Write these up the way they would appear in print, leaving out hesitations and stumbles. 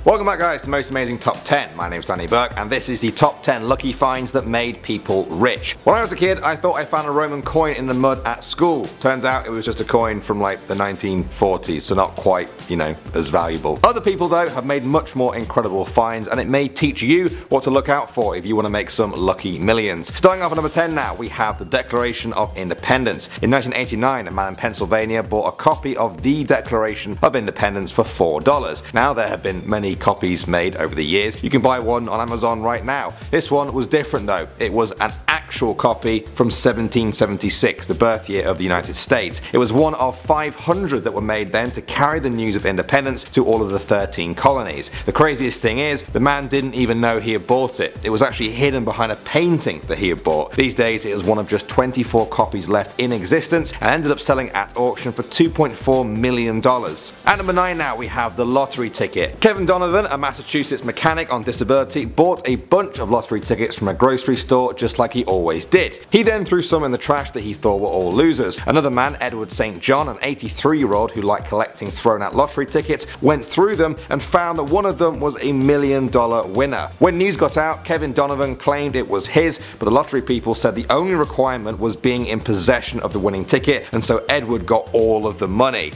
Welcome back guys to Most Amazing Top 10. My name's Danny Burke and this is the top 10 lucky finds that made people rich. When I was a kid I thought I found a Roman coin in the mud at school. Turns out it was just a coin from like the 1940s, so not quite, as valuable. Other people though have made much more incredible finds and it may teach you what to look out for if you want to make some lucky millions. Starting off at number 10 now, we have the Declaration of Independence. In 1989 a man in Pennsylvania bought a copy of the Declaration of Independence for $4. Now there have been many copies made over the years. You can buy one on Amazon right now. This one was different though. It was an actual copy from 1776, the birth year of the United States. It was one of 500 that were made then to carry the news of independence to all of the 13 colonies. The craziest thing is, the man didn't even know he had bought it. It was actually hidden behind a painting that he had bought. These days it is one of just 24 copies left in existence and ended up selling at auction for $2.4 million. At number 9 now we have the lottery ticket. Kevin Donovan, a Massachusetts mechanic on disability, bought a bunch of lottery tickets from a grocery store just like he always did. He then threw some in the trash that he thought were all losers. Another man, Edward St. John, an 83-year-old who liked collecting thrown out lottery tickets, went through them and found that one of them was a $1 million winner. When news got out, Kevin Donovan claimed it was his, but the lottery people said the only requirement was being in possession of the winning ticket, and so Edward got all of the money.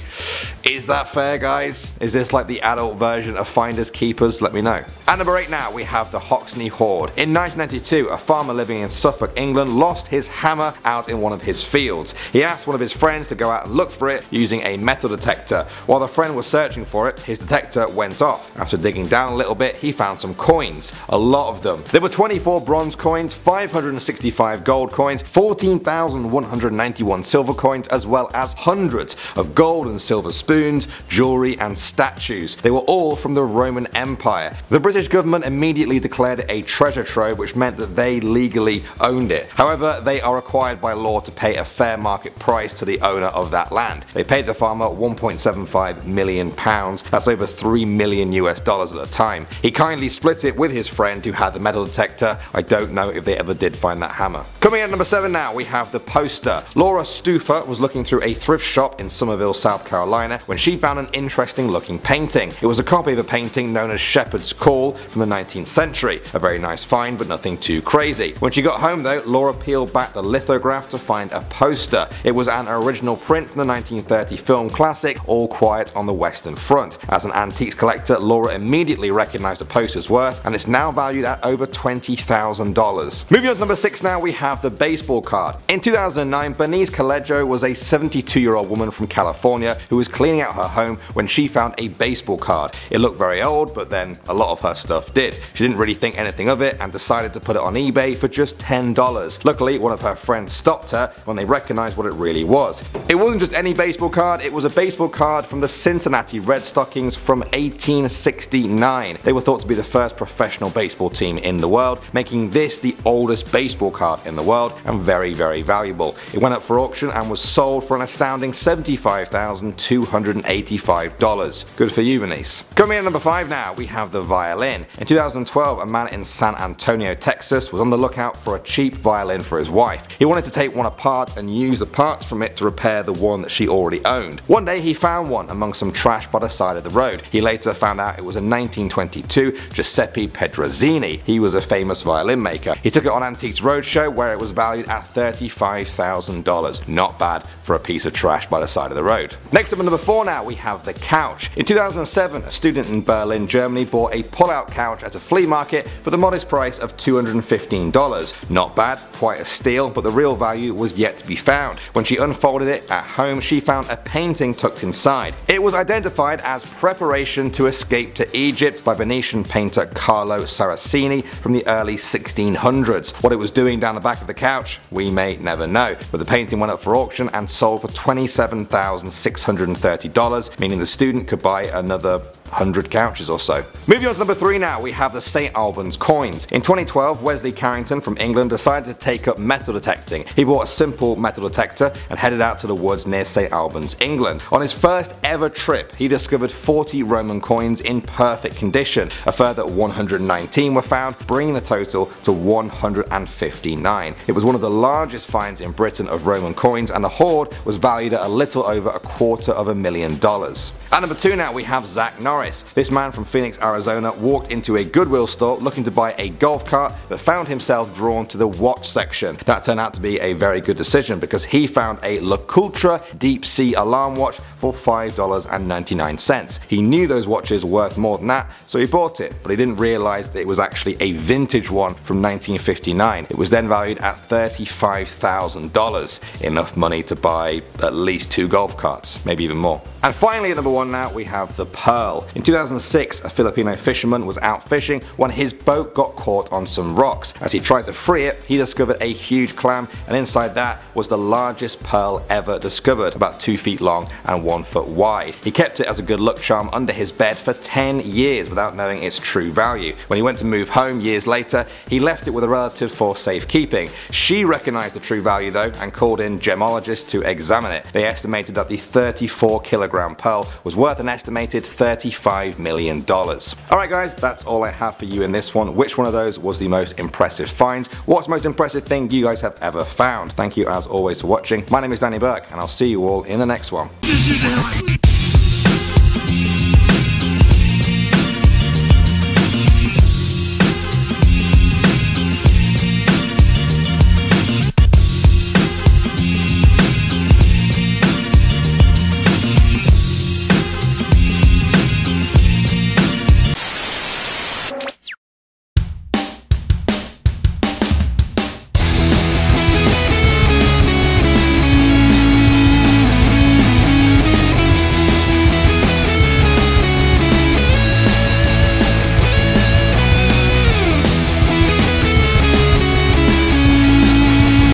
Is that fair, guys? Is this like the adult version of Finders Keepers? Let me know. At number 8 now we have the Hoxne Hoard. In 1992 a farmer living in Suffolk, England lost his hammer out in one of his fields. He asked one of his friends to go out and look for it using a metal detector. While the friend was searching for it, his detector went off. After digging down a little bit he found some coins. A lot of them. There were 24 bronze coins, 565 gold coins, 14,191 silver coins, as well as hundreds of gold and silver spoons, jewelry and statues. They were all from the Roman Empire. The British government immediately declared it a treasure trove, which meant that they legally owned it. However, they are required by law to pay a fair market price to the owner of that land. They paid the farmer £1.75 million, that's over $3 million US at the time. He kindly split it with his friend who had the metal detector. I don't know if they ever did find that hammer. Coming at number 7 now we have the poster. Laura Stufer was looking through a thrift shop in Somerville, South Carolina when she found an interesting looking painting. It was a copy of a painting known as Shepherd's Call from the 19th century. A very nice find but nothing too crazy. When she got home though, Laura peeled back the lithograph to find a poster. It was an original print from the 1930 film classic All Quiet on the Western Front. As an antiques collector, Laura immediately recognized the poster's worth and it's now valued at over $20,000. Moving on to number 6 now we have the baseball card. In 2009 Bernice Colegio was a 72-year-old woman from California who was cleaning out her home when she found a baseball card. It looked very old, but then a lot of her stuff did. She didn't really think anything of it and decided to put it on eBay for just $10. Luckily one of her friends stopped her when they recognized what it really was. It wasn't just any baseball card, it was a baseball card from the Cincinnati Red Stockings from 1869. They were thought to be the first professional baseball team in the world, making this the oldest baseball card in the world and very, very valuable. It went up for auction and was sold for an astounding $75,285. Good for you, Bernice. Coming in at number 5 now we have the violin. In 2012 a man in San Antonio, Texas was on the lookout for a cheap violin for his wife. He wanted to take one apart and use the parts from it to repair the one that she already owned. One day he found one among some trash by the side of the road. He later found out it was a 1922 Giuseppe Petrozzini. He was a famous violin maker. He took it on Antiques Roadshow where it was valued at $35,000. Not bad for a piece of trash by the side of the road. Next up at number 4 now we have the couch. In 2007 a student in Berlin, Germany bought a pull-out couch at a flea market for the modest price of $215. Not bad, quite a steal, but the real value was yet to be found. When she unfolded it at home she found a painting tucked inside. It was identified as Preparation to Escape to Egypt by Venetian painter Carlo Saraceni from the early 1600s. What it was doing down the back of the couch, we may never know, but the painting went up for auction and sold for $27,630, meaning the student could buy another 100 couches or so. Moving on to number 3 now, we have the St. Albans Coins. In 2012, Wesley Carrington from England decided to take up metal detecting. He bought a simple metal detector and headed out to the woods near St. Albans, England. On his first ever trip, he discovered 40 Roman coins in perfect condition. A further 119 were found, bringing the total to 159. It was one of the largest finds in Britain of Roman coins, and the hoard was valued at a little over $250,000. At number 2 now, we have Zach Norris. Norris. This man from Phoenix, Arizona walked into a Goodwill store looking to buy a golf cart, but found himself drawn to the watch section. That turned out to be a very good decision because he found a LeCoultre deep sea alarm watch for $5.99. He knew those watches were worth more than that, so he bought it, but he didn't realize that it was actually a vintage one from 1959. It was then valued at $35,000, enough money to buy at least 2 golf carts, maybe even more. And finally at number 1 now we have the Pearl. In 2006 a Filipino fisherman was out fishing when his boat got caught on some rocks. As he tried to free it, he discovered a huge clam, and inside that was the largest pearl ever discovered, about 2 feet long and 1 foot wide. He kept it as a good luck charm under his bed for 10 years without knowing its true value. When he went to move home years later, he left it with a relative for safekeeping. She recognized the true value though and called in gemologists to examine it. They estimated that the 34-kilogram pearl was worth an estimated $35 million. Alright guys, that's all I have for you in this one. Which one of those was the most impressive finds? What's the most impressive thing you guys have ever found? Thank you as always for watching. My name is Danny Burke and I'll see you all in the next one.